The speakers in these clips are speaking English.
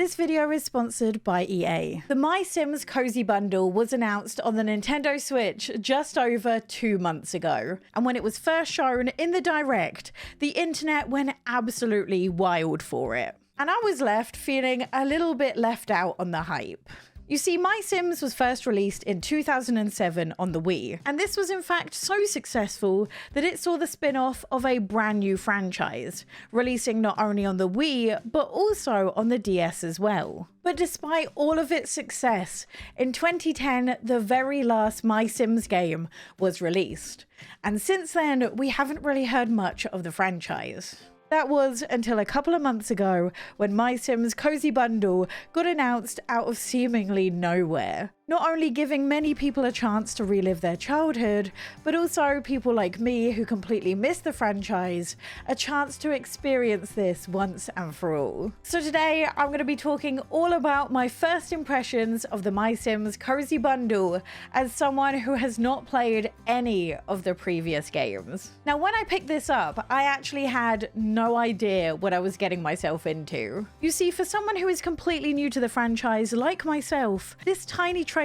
This video is sponsored by EA. The MySims Cozy Bundle was announced on the Nintendo Switch just over 2 months ago. And when it was first shown in the Direct, the internet went absolutely wild for it. And I was left feeling a little bit left out on the hype. You see, MySims was first released in 2007 on the Wii, and this was in fact so successful that it saw the spin-off of a brand new franchise, releasing not only on the Wii, but also on the DS as well. But despite all of its success, in 2010, the very last MySims game was released. And since then, we haven't really heard much of the franchise. That was until a couple of months ago when MySims Cozy Bundle got announced out of seemingly nowhere. Not only giving many people a chance to relive their childhood, but also people like me who completely missed the franchise, a chance to experience this once and for all. So today I'm going to be talking all about my first impressions of the MySims Cozy Bundle as someone who has not played any of the previous games. Now when I picked this up, I actually had no idea what I was getting myself into. You see, for someone who is completely new to the franchise like myself, this tiny trailer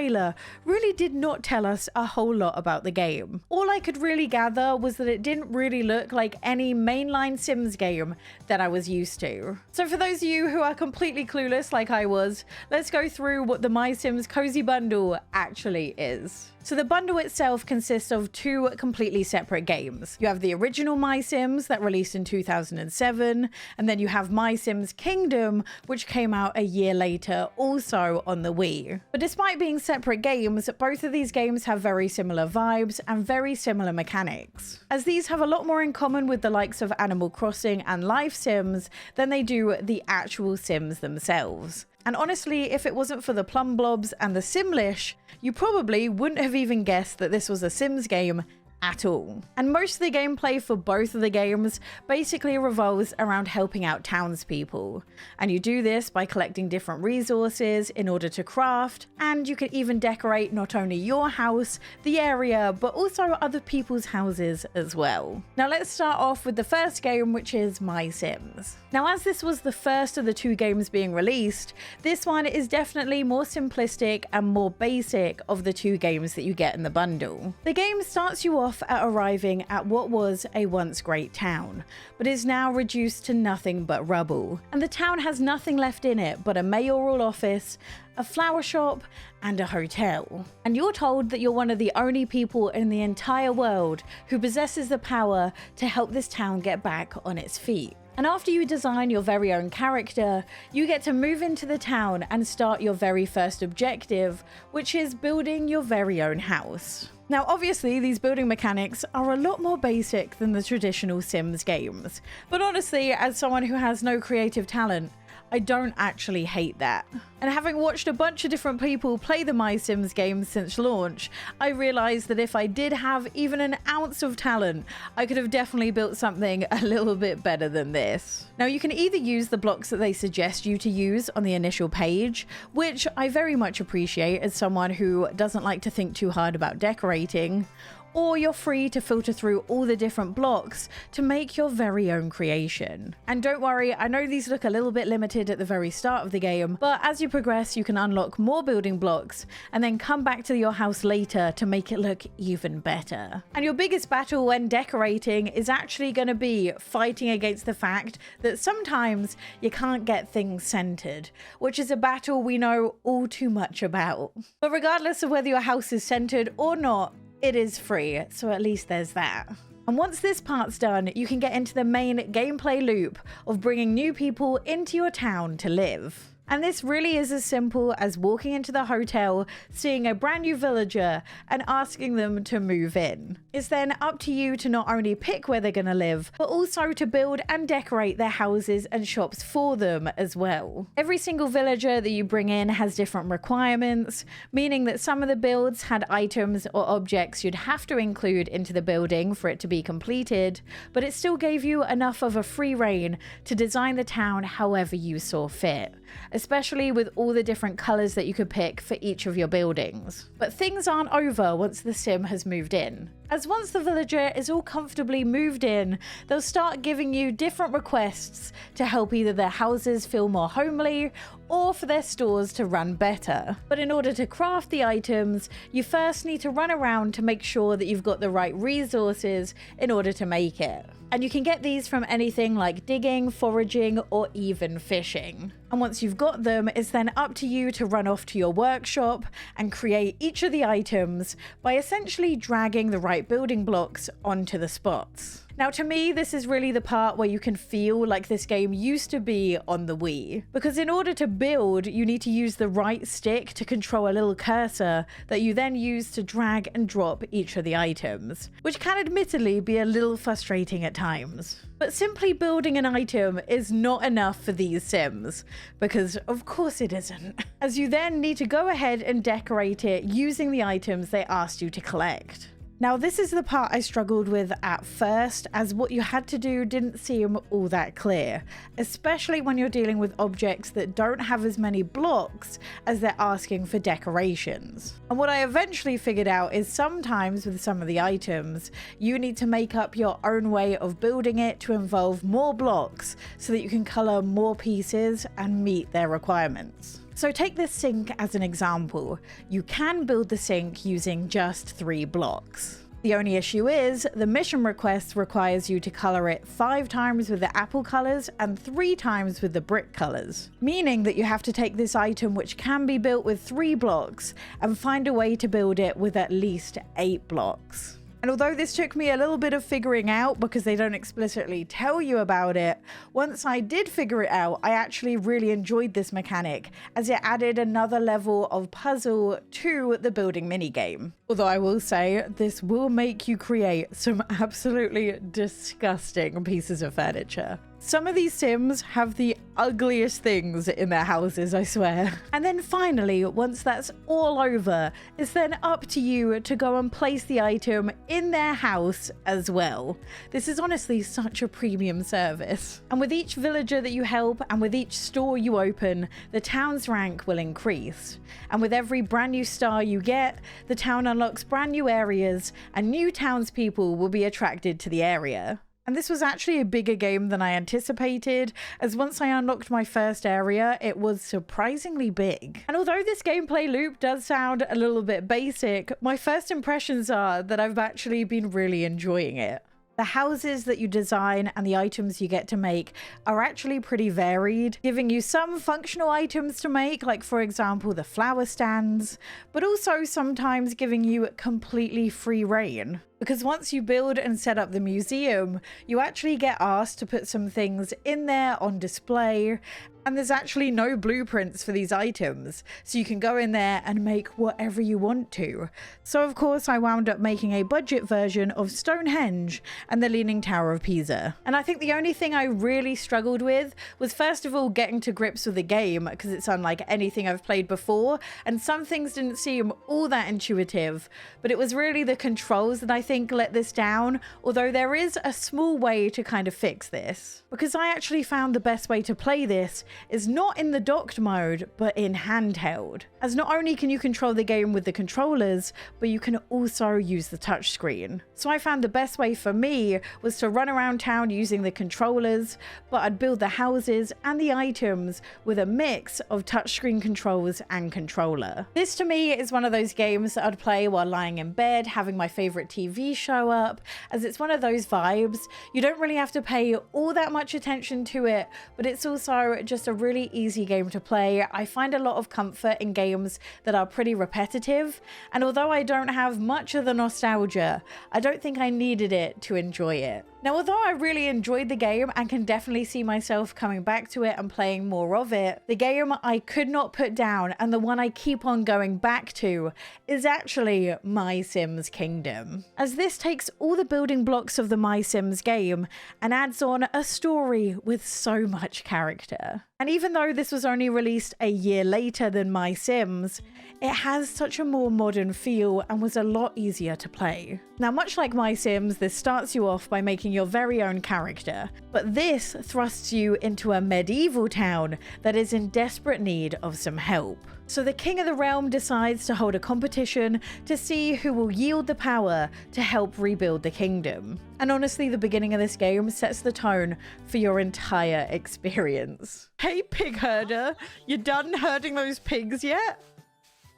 really did not tell us a whole lot about the game. All I could really gather was that it didn't really look like any mainline Sims game that I was used to. So for those of you who are completely clueless like I was, let's go through what the MySims Cozy Bundle actually is. So the bundle itself consists of 2 completely separate games. You have the original MySims that released in 2007, and then you have MySims Kingdom, which came out a year later, also on the Wii. But despite being separate games, both of these games have very similar vibes and very similar mechanics, as these have a lot more in common with the likes of Animal Crossing and Life Sims than they do the actual Sims themselves. And honestly, if it wasn't for the plum blobs and the Simlish, you probably wouldn't have even guessed that this was a Sims game at all. And most of the gameplay for both of the games basically revolves around helping out townspeople. And you do this by collecting different resources in order to craft, and you can even decorate not only your house, the area, but also other people's houses as well. Now let's start off with the first game, which is MySims. Now as this was the first of the 2 games being released, this one is definitely more simplistic and more basic of the 2 games that you get in the bundle. The game starts you off at arriving at what was a once great town, but is now reduced to nothing but rubble. And the town has nothing left in it but a mayoral office, a flower shop, and a hotel. And you're told that you're one of the only people in the entire world who possesses the power to help this town get back on its feet. And after you design your very own character, you get to move into the town and start your very first objective, which is building your very own house. Now obviously these building mechanics are a lot more basic than the traditional Sims games, but honestly, as someone who has no creative talent, I don't actually hate that. And having watched a bunch of different people play the MySims games since launch, I realized that if I did have even an ounce of talent, I could have definitely built something a little bit better than this. Now you can either use the blocks that they suggest you to use on the initial page, which I very much appreciate as someone who doesn't like to think too hard about decorating, or you're free to filter through all the different blocks to make your very own creation. And don't worry, I know these look a little bit limited at the very start of the game, but as you progress you can unlock more building blocks and then come back to your house later to make it look even better. And your biggest battle when decorating is actually going to be fighting against the fact that sometimes you can't get things centered, which is a battle we know all too much about. But regardless of whether your house is centered or not, it is free, so at least there's that. And once this part's done, you can get into the main gameplay loop of bringing new people into your town to live. And this really is as simple as walking into the hotel, seeing a brand new villager and asking them to move in. It's then up to you to not only pick where they're going to live, but also to build and decorate their houses and shops for them as well. Every single villager that you bring in has different requirements, meaning that some of the builds had items or objects you'd have to include into the building for it to be completed, but it still gave you enough of a free rein to design the town however you saw fit, especially with all the different colors that you could pick for each of your buildings. But things aren't over once the sim has moved in, as once the villager is all comfortably moved in, they'll start giving you different requests to help either their houses feel more homely or for their stores to run better. But in order to craft the items, you first need to run around to make sure that you've got the right resources in order to make it. And you can get these from anything like digging, foraging, or even fishing. And once you've got them, it's then up to you to run off to your workshop and create each of the items by essentially dragging the right building blocks onto the spots. Now, to me, this is really the part where you can feel like this game used to be on the Wii. Because in order to build, you need to use the right stick to control a little cursor that you then use to drag and drop each of the items, which can admittedly be a little frustrating at times. But simply building an item is not enough for these Sims, because of course it isn't, as you then need to go ahead and decorate it using the items they asked you to collect. Now, this is the part I struggled with at first, as what you had to do didn't seem all that clear, especially when you're dealing with objects that don't have as many blocks as they're asking for decorations. And what I eventually figured out is sometimes with some of the items, you need to make up your own way of building it to involve more blocks so that you can color more pieces and meet their requirements. So take this sink as an example. You can build the sink using just 3 blocks. The only issue is the mission request requires you to color it 5 times with the apple colors and 3 times with the brick colors, meaning that you have to take this item, which can be built with 3 blocks, and find a way to build it with at least 8 blocks. And although this took me a little bit of figuring out because they don't explicitly tell you about it, once I did figure it out, I actually really enjoyed this mechanic as it added another level of puzzle to the building minigame. Although I will say, this will make you create some absolutely disgusting pieces of furniture. Some of these Sims have the ugliest things in their houses, I swear. And then finally, once that's all over, it's then up to you to go and place the item in their house as well. This is honestly such a premium service. And with each villager that you help and with each store you open, the town's rank will increase. And with every brand new star you get, the town unlocks brand new areas and new townspeople will be attracted to the area. And this was actually a bigger game than I anticipated, as once I unlocked my first area, it was surprisingly big. And although this gameplay loop does sound a little bit basic, my first impressions are that I've actually been really enjoying it. The houses that you design and the items you get to make are actually pretty varied, giving you some functional items to make, like for example the flower stands, but also sometimes giving you completely free reign. Because once you build and set up the museum, you actually get asked to put some things in there on display, and there's actually no blueprints for these items, so you can go in there and make whatever you want to. So of course I wound up making a budget version of Stonehenge and the Leaning Tower of Pisa. And I think the only thing I really struggled with was first of all getting to grips with the game, because it's unlike anything I've played before, and some things didn't seem all that intuitive, but it was really the controls that I think let this down, although there is a small way to kind of fix this. Because I actually found the best way to play this is not in the docked mode, but in handheld. As not only can you control the game with the controllers, but you can also use the touchscreen. So I found the best way for me was to run around town using the controllers, but I'd build the houses and the items with a mix of touchscreen controls and controller. This to me is one of those games that I'd play while lying in bed, having my favorite TV show up, as it's one of those vibes. You don't really have to pay all that much attention to it, but it's also just a really easy game to play. I find a lot of comfort in games that are pretty repetitive, and although I don't have much of the nostalgia, I don't think I needed it to enjoy it. Now, although I really enjoyed the game and can definitely see myself coming back to it and playing more of it, the game I could not put down and the one I keep on going back to is actually MySims Kingdom. As this takes all the building blocks of the MySims game and adds on a story with so much character. And even though this was only released a year later than MySims, it has such a more modern feel and was a lot easier to play. Now, much like MySims, this starts you off by making your very own character, but this thrusts you into a medieval town that is in desperate need of some help. So the king of the realm decides to hold a competition to see who will yield the power to help rebuild the kingdom. And honestly, the beginning of this game sets the tone for your entire experience. Hey, pig herder, you done herding those pigs yet?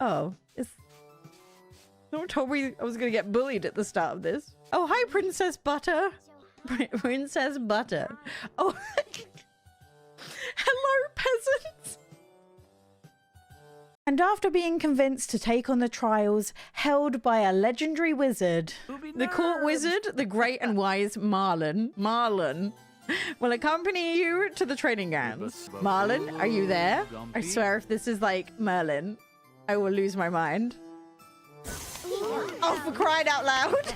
Oh, someone told me I was going to get bullied at the start of this. Oh, hi, Princess Butter. Princess Butter. Oh, hello, peasants. And after being convinced to take on the trials held by a legendary wizard, the court wizard, the great and wise Marlin, will accompany you to the training grounds. Marlin, are you there? I swear if this is like Merlin, I will lose my mind. Oh, for crying out loud.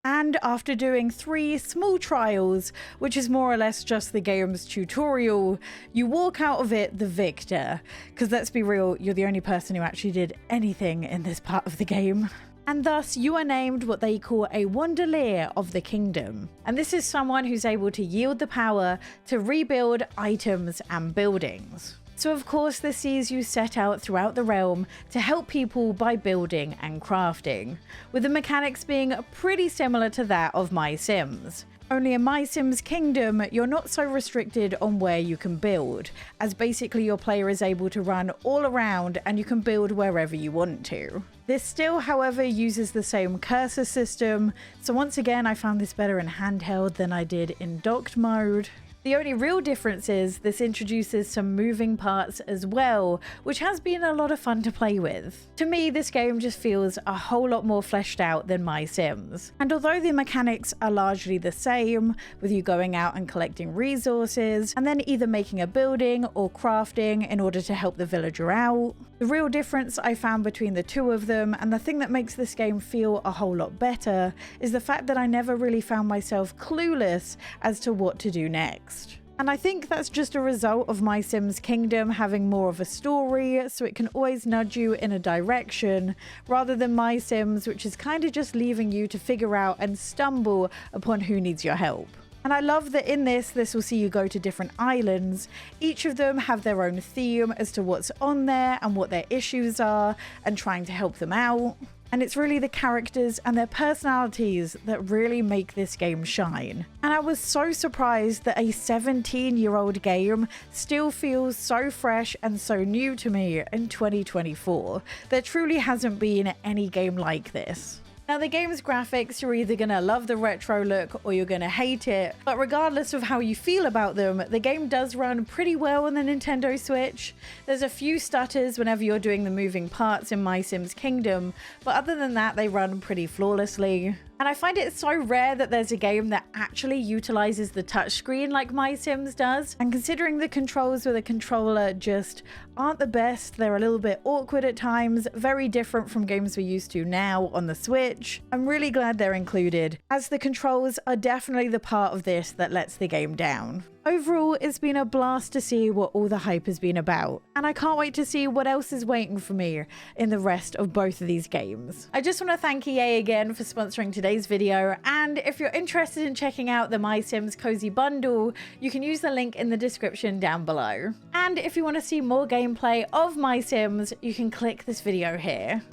And after doing 3 small trials, which is more or less just the game's tutorial, you walk out of it the victor. Because let's be real, you're the only person who actually did anything in this part of the game. And thus, you are named what they call a Wandalier of the Kingdom. And this is someone who's able to yield the power to rebuild items and buildings. So of course this sees you set out throughout the realm to help people by building and crafting, with the mechanics being pretty similar to that of MySims. Only in MySims Kingdom, you're not so restricted on where you can build, as basically your player is able to run all around and you can build wherever you want to. This still, however, uses the same cursor system, so once again I found this better in handheld than I did in docked mode. The only real difference is this introduces some moving parts as well, which has been a lot of fun to play with. To me, this game just feels a whole lot more fleshed out than MySims. And although the mechanics are largely the same, with you going out and collecting resources, and then either making a building or crafting in order to help the villager out, the real difference I found between the two of them, and the thing that makes this game feel a whole lot better, is the fact that I never really found myself clueless as to what to do next. And I think that's just a result of MySims Kingdom having more of a story, so it can always nudge you in a direction, rather than MySims, which is kind of just leaving you to figure out and stumble upon who needs your help. And I love that in this will see you go to different islands. Each of them have their own theme as to what's on there and what their issues are, and trying to help them out. And it's really the characters and their personalities that really make this game shine. And I was so surprised that a 17-year-old game still feels so fresh and so new to me in 2024. There truly hasn't been any game like this. Now the game's graphics, you're either gonna love the retro look or you're gonna hate it, but regardless of how you feel about them, the game does run pretty well on the Nintendo Switch. There's a few stutters whenever you're doing the moving parts in MySims Kingdom, but other than that they run pretty flawlessly. And I find it so rare that there's a game that actually utilizes the touchscreen like MySims does. And considering the controls with a controller just aren't the best, they're a little bit awkward at times, very different from games we're used to now on the Switch, I'm really glad they're included, as the controls are definitely the part of this that lets the game down. Overall, it's been a blast to see what all the hype has been about, and I can't wait to see what else is waiting for me in the rest of both of these games. I just want to thank EA again for sponsoring today's video, and if you're interested in checking out the MySims Cozy Bundle, you can use the link in the description down below. And if you want to see more gameplay of MySims, you can click this video here.